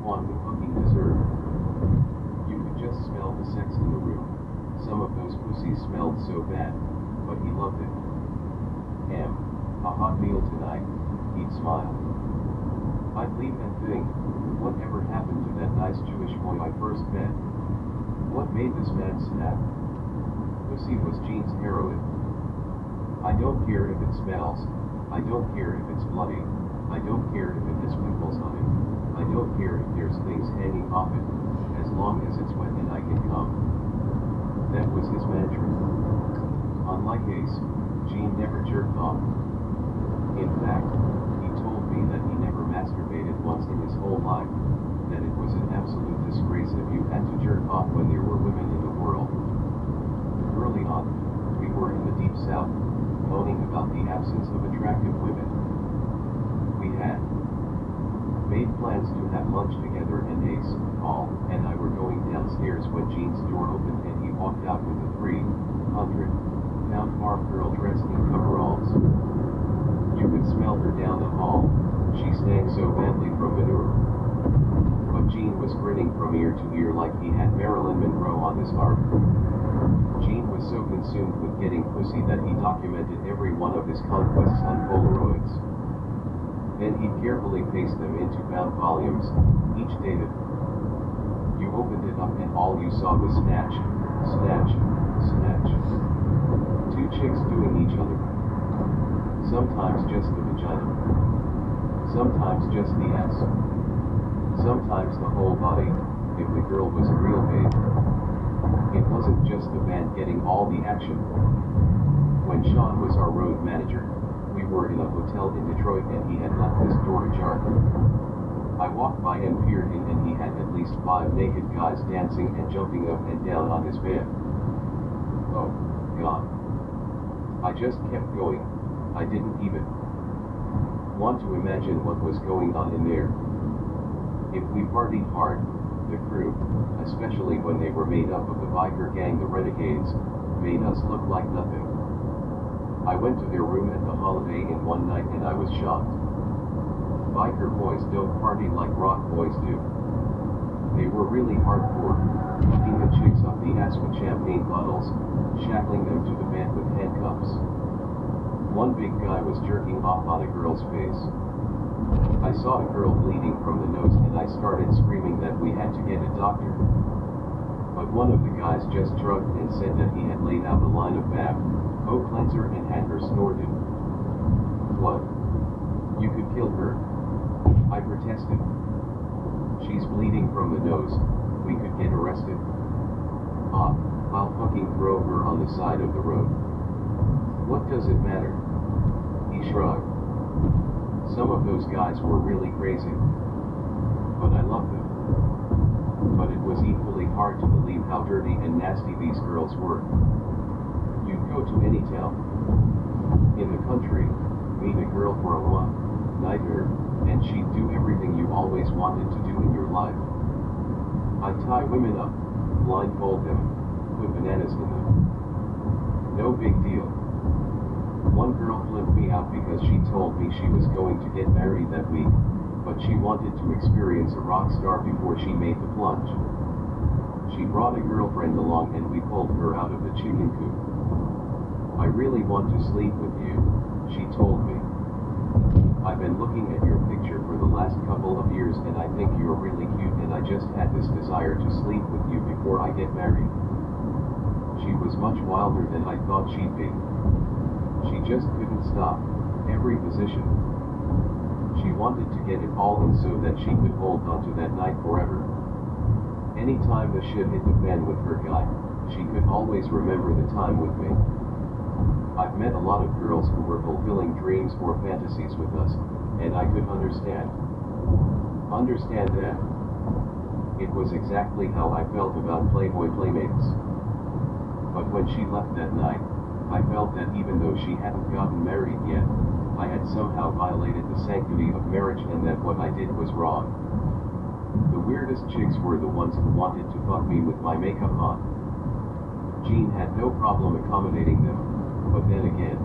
want the fucking dessert. You could just smell the sex in the room. Some of those pussies smelled so bad, but he loved it. A hot meal tonight, he'd smile. I'd leave and think, whatever happened to that nice Jewish boy I first met? What made this man snap? Pussy was Gene's heroin. I don't care if it smells, I don't care if it's bloody, I don't care if it has pimples on it, I don't care if there's things hanging off it, as long as it's wet and I can come. That was his mantra. Unlike Ace, Gene never jerked off. In fact, he told me that he never masturbated once in his whole life, that it was an absolute disgrace if you had to jerk off when there were women in the world. Early on, we were in the deep south, moaning about the absence of attractive women. We had made plans to have lunch together, and Ace, Paul, and I were going downstairs when Gene's door opened and he walked out with a 300-pound farm girl dressed in coveralls. You could smell her down the hall, she stank so badly from manure. But Gene was grinning from ear to ear like he had Marilyn Monroe on his arm. Gene was so consumed with getting pussy that he documented every one of his conquests on Polaroids. Then he'd carefully paste them into bound volumes, each dated. You opened it up and all you saw was snatch, snatch, snatch. Two chicks doing each other. Sometimes just the vagina. Sometimes just the ass. Sometimes the whole body, if the girl was a real babe. It wasn't just the band getting all the action. When Sean was our road manager, we were in a hotel in Detroit and he had left his door ajar. I walked by and peered in and he had at least 5 naked guys dancing and jumping up and down on his bed. Oh, God. I just kept going. I didn't even want to imagine what was going on in there. If we partied hard, the crew, especially when they were made up of the biker gang the Renegades, made us look like nothing. I went to their room at the Holiday Inn one night and I was shocked. Biker boys don't party like rock boys do. They were really hardcore, hooking the chicks up the ass with champagne bottles, shackling them to the bed with handcuffs. One big guy was jerking off on a girl's face. I saw a girl bleeding from the nose and I started screaming that we had to get a doctor. But one of the guys just shrugged and said that he had laid out a line of Bath, cleanser and had her snorted. What? You could kill her? I protested. She's bleeding from the nose, we could get arrested. I'll fucking throw her on the side of the road. What does it matter? He shrugged. Some of those guys were really crazy. But I loved them. But it was equally hard to believe how dirty and nasty these girls were. You'd go to any town in the country, meet a girl for a one-night and she'd do everything you always wanted to do in your life. I'd tie women up, blindfold them, put bananas in them. No big deal. One girl flipped me out because she told me she was going to get married that week, but she wanted to experience a rock star before she made the plunge. She brought a girlfriend along and we pulled her out of the chicken coop. I really want to sleep with you, she told me. I've been looking at your picture for the last couple of years and I think you're really cute and I just had this desire to sleep with you before I get married. She was much wilder than I thought she'd be. She just couldn't stop, every position. She wanted to get it all in so that she could hold on to that night forever. Anytime the shit hit the fan with her guy, she could always remember the time with me. I've met a lot of girls who were fulfilling dreams or fantasies with us, and I could understand that. It was exactly how I felt about Playboy Playmates. But when she left that night, I felt that even though she hadn't gotten married yet, I had somehow violated the sanctity of marriage and that what I did was wrong. The weirdest chicks were the ones who wanted to fuck me with my makeup on. Gene had no problem accommodating them, but then again,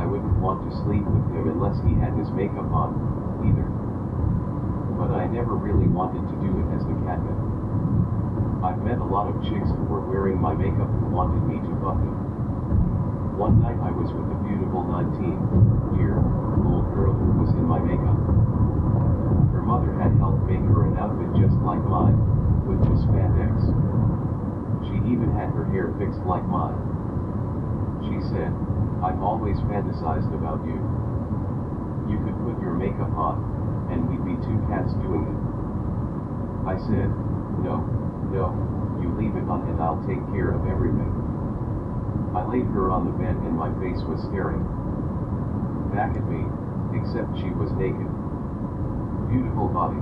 I wouldn't want to sleep with him unless he had his makeup on, either. But I never really wanted to do it lot of chicks who were wearing my makeup who wanted me to fuck them. One night I was with a beautiful 19-year-old girl who was in my makeup. Her mother had helped make her an outfit just like mine, with the spandex. She even had her hair fixed like mine. She said, "I've always fantasized about you. You could put your makeup on, and we'd be two cats doing it." I said, no, you leave it on and I'll take care of everything." I laid her on the bed and my face was staring back at me, except she was naked. Beautiful body.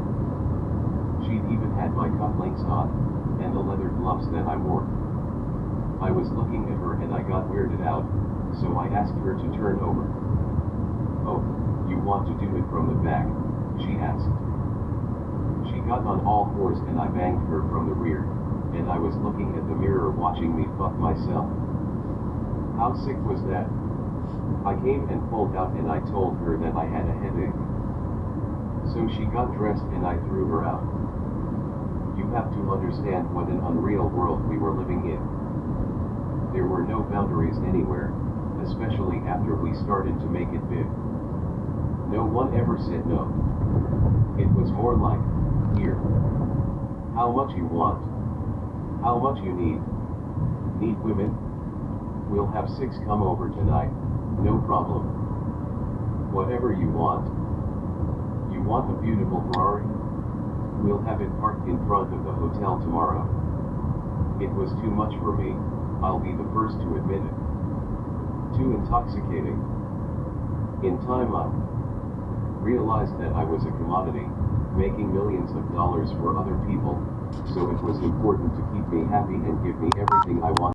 She'd even had my cufflinks on, and the leather gloves that I wore. I was looking at her and I got weirded out, so I asked her to turn over. "Oh, you want to do it from the back?" she asked. She got on all fours and I banged her from the rear, and I was looking at the mirror watching me fuck myself. How sick was that? I came and pulled out and I told her that I had a headache. So she got dressed and I threw her out. You have to understand what an unreal world we were living in. There were no boundaries anywhere, especially after we started to make it big. No one ever said no. It was more like, "Here. How much you want? How much you need? Need women? We'll have 6 come over tonight, no problem. Whatever you want. You want a beautiful Ferrari? We'll have it parked in front of the hotel tomorrow." It was too much for me, I'll be the first to admit it. Too intoxicating. In time I realized that I was a commodity, making millions of dollars for other people, so it was important to keep me happy and give me everything I wanted.